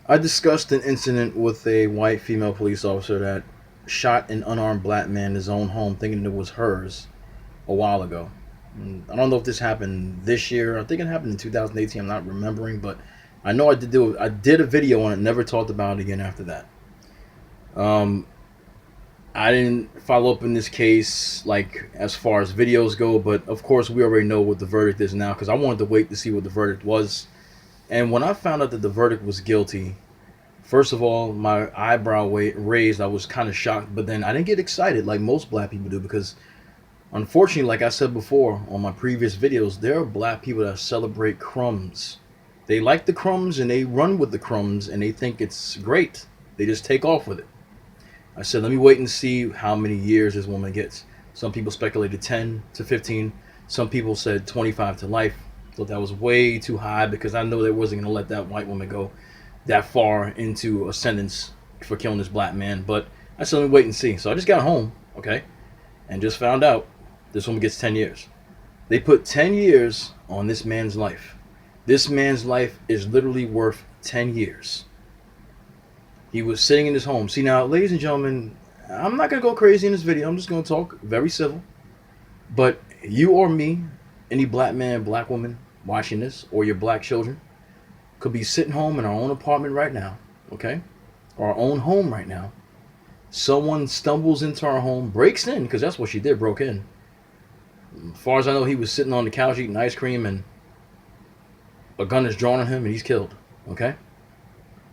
I discussed an incident with a white female police officer that shot an unarmed black man in his own home, thinking it was hers a while ago. I don't know if this happened this year. I think it happened in 2018. I'm not remembering, but I know I did a video on it. Never talked about it again after that. Um, I didn't follow up in this case, like as far as videos go, but of course we already know what the verdict is now because I wanted to wait to see what the verdict was. And when I found out that the verdict was guilty, first of all, my eyebrow raised. I was kind of shocked, but then I didn't get excited like most black people do because, unfortunately, like I said before on my previous videos, there are black people that celebrate crumbs. They like the crumbs and they run with the crumbs and they think it's great. They just take off with it. I said, let me wait and see how many years this woman gets. Some people speculated 10 to 15. Some people said 25 to life. Thought that was way too high because I know they wasn't going to let that white woman go that far into a sentence for killing this black man. But I said, let me wait and see. So I just got home, okay, and just found out this woman gets 10 years. They put 10 years on this man's life. This man's life is literally worth 10 years. He was sitting in his home. See now, ladies and gentlemen, I'm not going to go crazy in this video. I'm just going to talk very civil. But you or me, any black man, black woman watching this, or your black children, could be sitting home in our own apartment right now, okay? Or our own home right now. Someone stumbles into our home, breaks in, because that's what she did, broke in. As far as I know, he was sitting on the couch eating ice cream and a gun is drawn on him and he's killed, okay?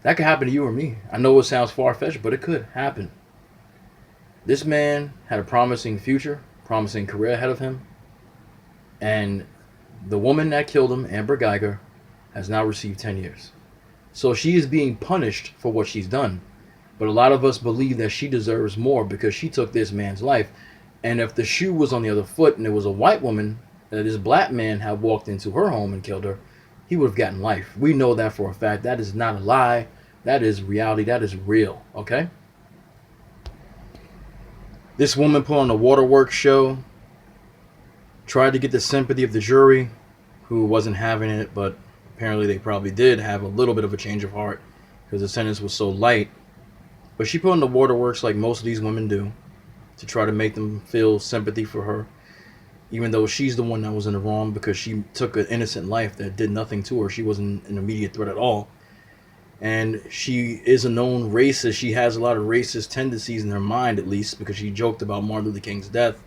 That could happen to you or me. I know it sounds far-fetched, but it could happen. This man had a promising future, promising career ahead of him. And the woman that killed him, Amber Geiger, has now received 10 years. So she is being punished for what she's done. But a lot of us believe that she deserves more because she took this man's life. And if the shoe was on the other foot and it was a white woman, that this black man had walked into her home and killed her, he would have gotten life. We know that for a fact. That is not a lie. That is reality. That is real. Okay? This woman put on a waterworks show, tried to get the sympathy of the jury, who wasn't having it, but apparently they probably did have a little bit of a change of heart because the sentence was so light. But she put on the waterworks like most of these women do to try to make them feel sympathy for her, even though she's the one that was in the wrong because she took an innocent life that did nothing to her. She wasn't an immediate threat at all. And she is a known racist. She has a lot of racist tendencies in her mind, at least, because she joked about Martin Luther King's death.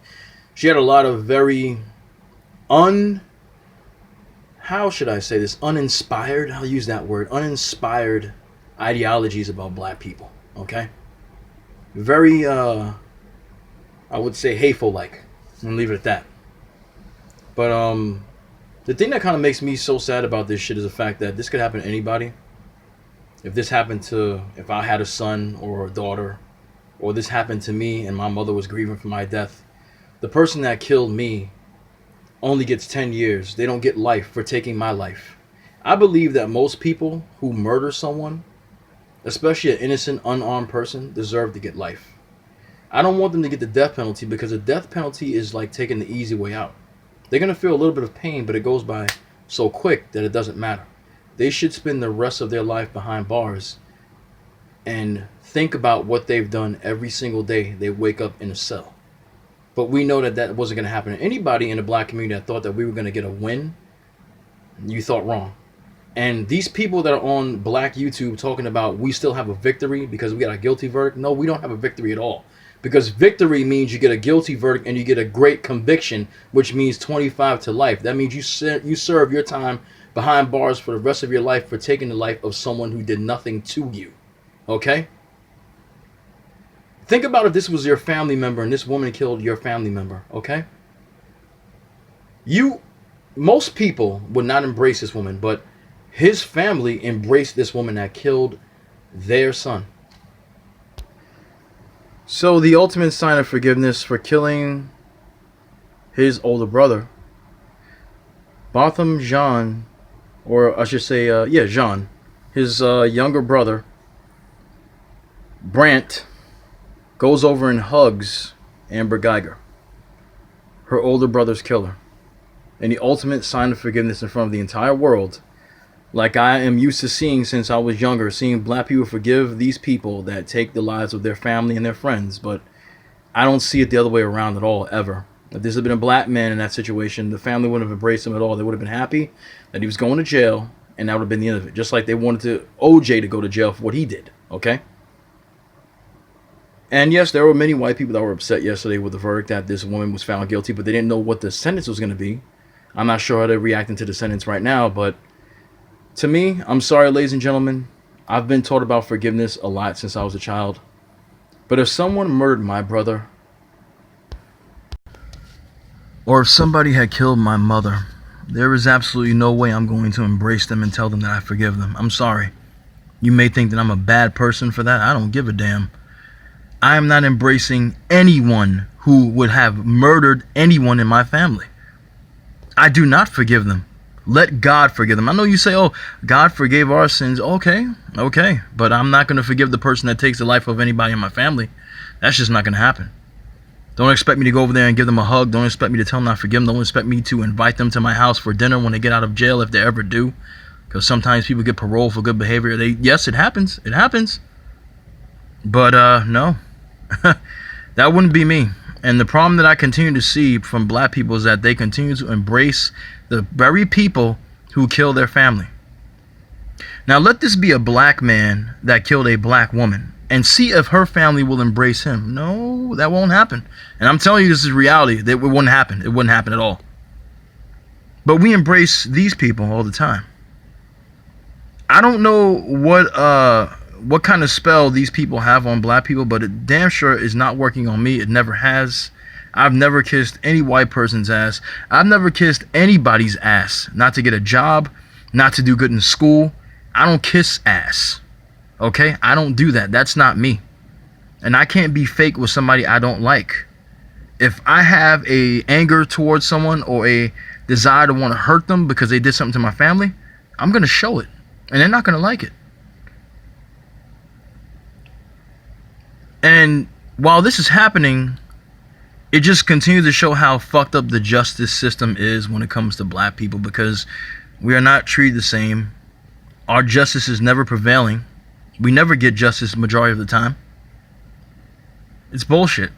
She had a lot of very how should I say this? Uninspired, I'll use that word, uninspired ideologies about black people, okay? Very, I would say hateful-like. I'm gonna leave it at that. But, the thing that kind of makes me so sad about this shit is the fact that this could happen to anybody. If I had a son or a daughter, or this happened to me and my mother was grieving for my death, the person that killed me only gets 10 years. They don't get life for taking my life. I believe that most people who murder someone, especially an innocent, unarmed person, deserve to get life. I don't want them to get the death penalty because the death penalty is like taking the easy way out. They're going to feel a little bit of pain, but it goes by so quick that it doesn't matter. They should spend the rest of their life behind bars and think about what they've done every single day they wake up in a cell. But we know that that wasn't going to happen to anybody in the black community that thought that we were going to get a win. You thought wrong. And these people that are on black YouTube talking about we still have a victory because we got a guilty verdict. No, we don't have a victory at all. Because victory means you get a guilty verdict and you get a great conviction, which means 25 to life. That means you serve your time behind bars for the rest of your life for taking the life of someone who did nothing to you. Okay? Think about if this was your family member and this woman killed your family member. Okay? Most people would not embrace this woman, but his family embraced this woman that killed their son. So the ultimate sign of forgiveness for killing his older brother, Botham Jean, or I should say, Jean, his younger brother, Brant, goes over and hugs Amber Geiger, her older brother's killer. And the ultimate sign of forgiveness in front of the entire world like I am used to seeing since I was younger, seeing black people forgive these people that take the lives of their family and their friends. But I don't see it the other way around at all, ever. If this had been a black man in that situation, the family wouldn't have embraced him at all. They would have been happy that he was going to jail, and that would have been the end of it. Just like they wanted OJ to go to jail for what he did, okay? And yes, there were many white people that were upset yesterday with the verdict that this woman was found guilty, but they didn't know what the sentence was going to be. I'm not sure how they're reacting to the sentence right now, but to me, I'm sorry, ladies and gentlemen. I've been taught about forgiveness a lot since I was a child. But if someone murdered my brother, or if somebody had killed my mother, there is absolutely no way I'm going to embrace them and tell them that I forgive them. I'm sorry. You may think that I'm a bad person for that. I don't give a damn. I am not embracing anyone who would have murdered anyone in my family. I do not forgive them. Let God forgive them. I know you say, oh, God forgave our sins. Okay. But I'm not going to forgive the person that takes the life of anybody in my family. That's just not going to happen. Don't expect me to go over there and give them a hug. Don't expect me to tell them I forgive them. Don't expect me to invite them to my house for dinner when they get out of jail, if they ever do. Because sometimes people get parole for good behavior. Yes, it happens. It happens. But no. That wouldn't be me. And the problem that I continue to see from black people is that they continue to embrace the very people who kill their family. Now let this be a black man that killed a black woman, and see if her family will embrace him. No, that won't happen. And I'm telling you, this is reality. That it wouldn't happen. It wouldn't happen at all. But we embrace these people all the time. I don't know what kind of spell these people have on black people, but it damn sure is not working on me. It never has. I've never kissed any white person's ass. I've never kissed anybody's ass. Not to get a job, not to do good in school. I don't kiss ass. Okay? I don't do that. That's not me. And I can't be fake with somebody I don't like. If I have a anger towards someone or a desire to want to hurt them because they did something to my family, I'm going to show it. And they're not going to like it. And while this is happening, it just continues to show how fucked up the justice system is when it comes to black people, because we are not treated the same. Our justice is never prevailing. We never get justice the majority of the time. It's bullshit.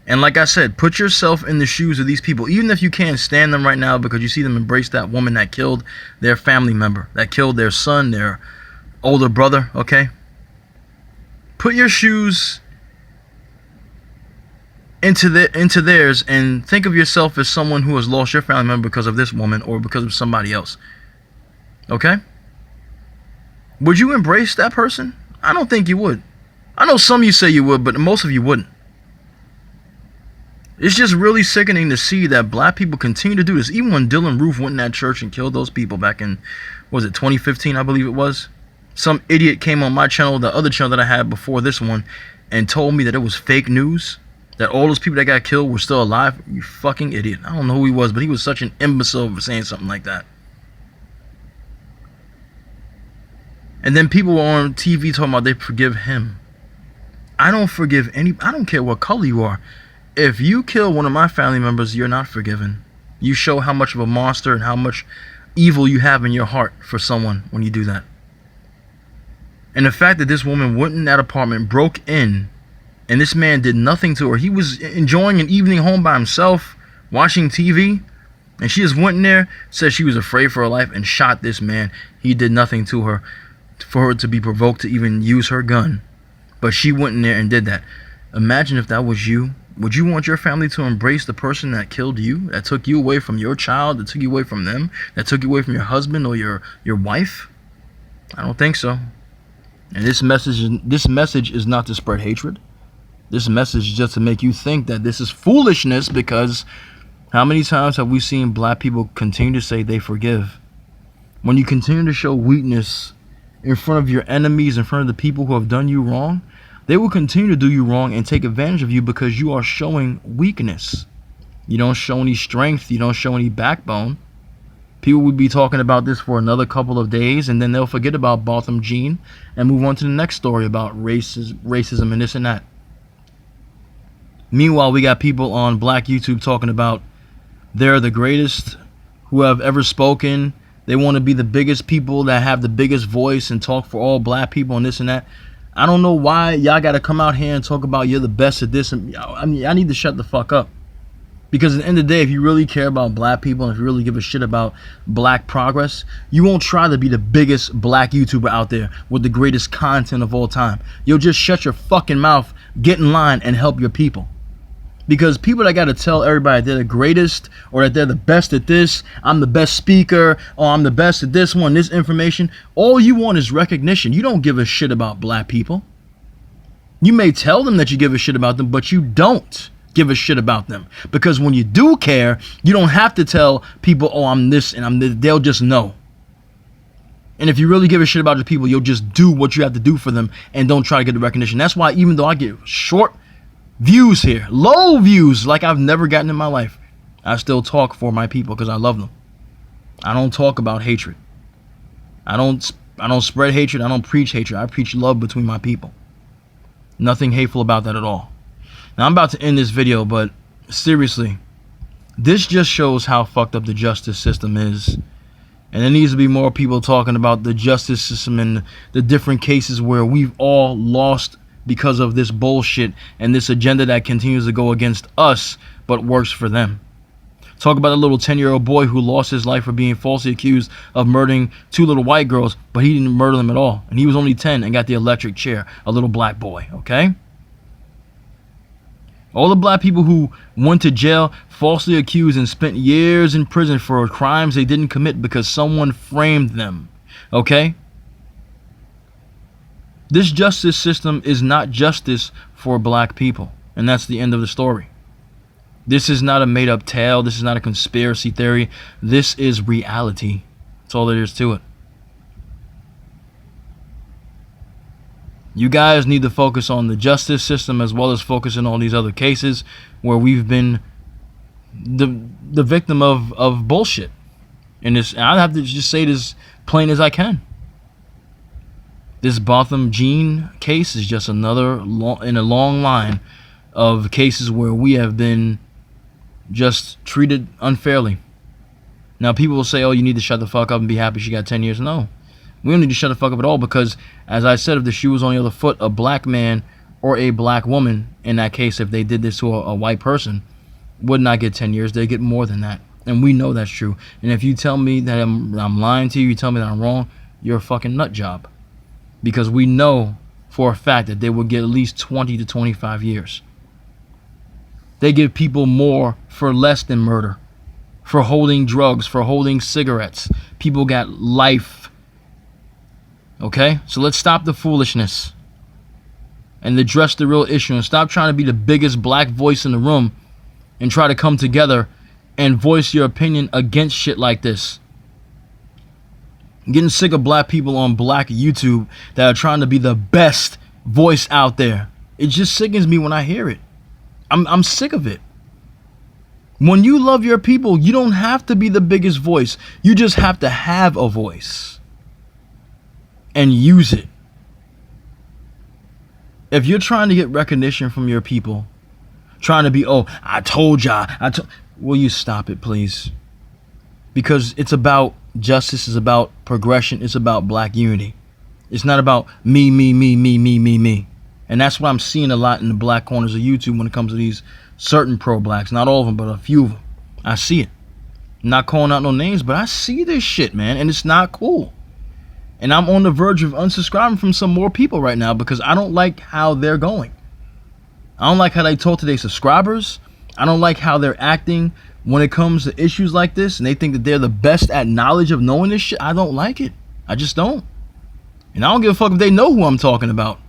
And like I said, put yourself in the shoes of these people, even if you can't stand them right now because you see them embrace that woman that killed their family member, that killed their son, their older brother, okay? Put your shoes into theirs and think of yourself as someone who has lost your family member because of this woman or because of somebody else. Okay? Would you embrace that person? I don't think you would. I know some of you say you would, but most of you wouldn't. It's just really sickening to see that black people continue to do this. Even when Dylan Roof went in that church and killed those people back in, was it 2015, I believe it was? Some idiot came on my channel, the other channel that I had before this one, and told me that it was fake news, that all those people that got killed were still alive. You fucking idiot. I don't know who he was, but he was such an imbecile for saying something like that. And then people were on TV talking about they forgive him. I don't forgive any. I don't care what color you are. If you kill one of my family members, you're not forgiven. You show how much of a monster and how much evil you have in your heart for someone when you do that. And the fact that this woman went in that apartment, broke in, and this man did nothing to her. He was enjoying an evening home by himself, watching TV, and she just went in there, said she was afraid for her life, and shot this man. He did nothing to her for her to be provoked to even use her gun. But she went in there and did that. Imagine if that was you. Would you want your family to embrace the person that killed you, that took you away from your child, that took you away from them, that took you away from your husband or your wife? I don't think so. And this message is not to spread hatred. This message is just to make you think that this is foolishness, because how many times have we seen black people continue to say they forgive? When you continue to show weakness in front of your enemies, in front of the people who have done you wrong, they will continue to do you wrong and take advantage of you because you are showing weakness. You don't show any strength. You don't show any backbone. People will be talking about this for another couple of days, and then they'll forget about Botham Jean and move on to the next story about racism and this and that. Meanwhile, we got people on black YouTube talking about they're the greatest who have ever spoken. They want to be the biggest people that have the biggest voice and talk for all black people and this and that. I don't know why y'all got to come out here and talk about you're the best at this. And I mean, I need to shut the fuck up. Because at the end of the day, if you really care about black people and if you really give a shit about black progress, you won't try to be the biggest black YouTuber out there with the greatest content of all time. You'll just shut your fucking mouth, get in line, and help your people. Because people that got to tell everybody they're the greatest or that they're the best at this, I'm the best speaker, or I'm the best at this one, this information, all you want is recognition. You don't give a shit about black people. You may tell them that you give a shit about them, but you don't give a shit about them. Because when you do care, you don't have to tell people, oh, I'm this and I'm this. They'll just know. And if you really give a shit about the people, you'll just do what you have to do for them and don't try to get the recognition. That's why even though I get short views here, low views like I've never gotten in my life, I still talk for my people because I love them. I don't talk about hatred. I don't spread hatred. I don't preach hatred. I preach love between my people. Nothing hateful about that at all. Now I'm about to end this video, but seriously, this just shows how fucked up the justice system is. And there needs to be more people talking about the justice system and the different cases where we've all lost because of this bullshit and this agenda that continues to go against us but works for them. Talk about a little 10-year-old boy who lost his life for being falsely accused of murdering 2 little white girls, but he didn't murder them at all. And he was only 10 and got the electric chair. A little black boy, okay? All the black people who went to jail, falsely accused, and spent years in prison for crimes they didn't commit because someone framed them. Okay? This justice system is not justice for black people. And that's the end of the story. This is not a made-up tale. This is not a conspiracy theory. This is reality. That's all there is to it. You guys need to focus on the justice system as well as focusing on these other cases where we've been the victim of bullshit. And I have to just say it as plain as I can. This Botham Jean case is just another in a long line of cases where we have been just treated unfairly. Now people will say, oh, you need to shut the fuck up and be happy she got 10 years. No. We don't need to shut the fuck up at all because, as I said, if the shoe was on the other foot, a black man or a black woman, in that case, if they did this to a white person, would not get 10 years. They get more than that. And we know that's true. And if you tell me that I'm lying to you, you tell me that I'm wrong, you're a fucking nut job. Because we know for a fact that they will get at least 20 to 25 years. They give people more for less than murder. For holding drugs, for holding cigarettes. People got life. Okay, so let's stop the foolishness and address the real issue and stop trying to be the biggest black voice in the room and try to come together and voice your opinion against shit like this. I'm getting sick of black people on black YouTube that are trying to be the best voice out there. It just sickens me when I hear it. I'm sick of it. When you love your people, you don't have to be the biggest voice. You just have to have a voice. And use it. If you're trying to get recognition from your people, trying to be, oh, I told y'all, will you stop it, please? Because it's about justice, it's about progression, it's about black unity. It's not about me. And that's what I'm seeing a lot in the black corners of YouTube when it comes to these certain pro-blacks. Not all of them, but a few of them. I see it. I'm not calling out no names, but I see this shit, man, and it's not cool. And I'm on the verge of unsubscribing from some more people right now because I don't like how they're going. I don't like how they talk to their subscribers. I don't like how they're acting when it comes to issues like this. And they think that they're the best at knowledge of knowing this shit. I don't like it. I just don't. And I don't give a fuck if they know who I'm talking about.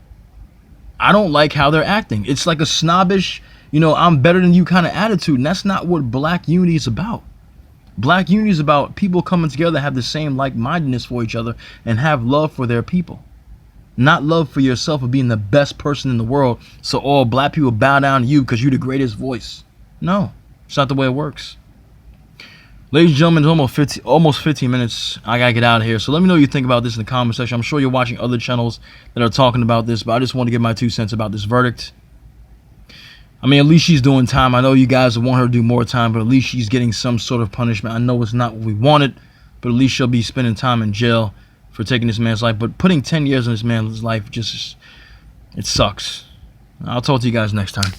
I don't like how they're acting. It's like a snobbish, I'm better than you kind of attitude. And that's not what black unity is about. Black unity is about people coming together, have the same like-mindedness for each other, and have love for their people. Not love for yourself of being the best person in the world, so all black people bow down to you because you're the greatest voice. No, it's not the way it works. Ladies and gentlemen, it's almost 15 minutes. I gotta get out of here. So let me know what you think about this in the comment section. I'm sure you're watching other channels that are talking about this, but I just want to give my 2 cents about this verdict. I mean, at least she's doing time. I know you guys want her to do more time, but at least she's getting some sort of punishment. I know it's not what we wanted, but at least she'll be spending time in jail for taking this man's life. But putting 10 years in this man's life just, it sucks. I'll talk to you guys next time.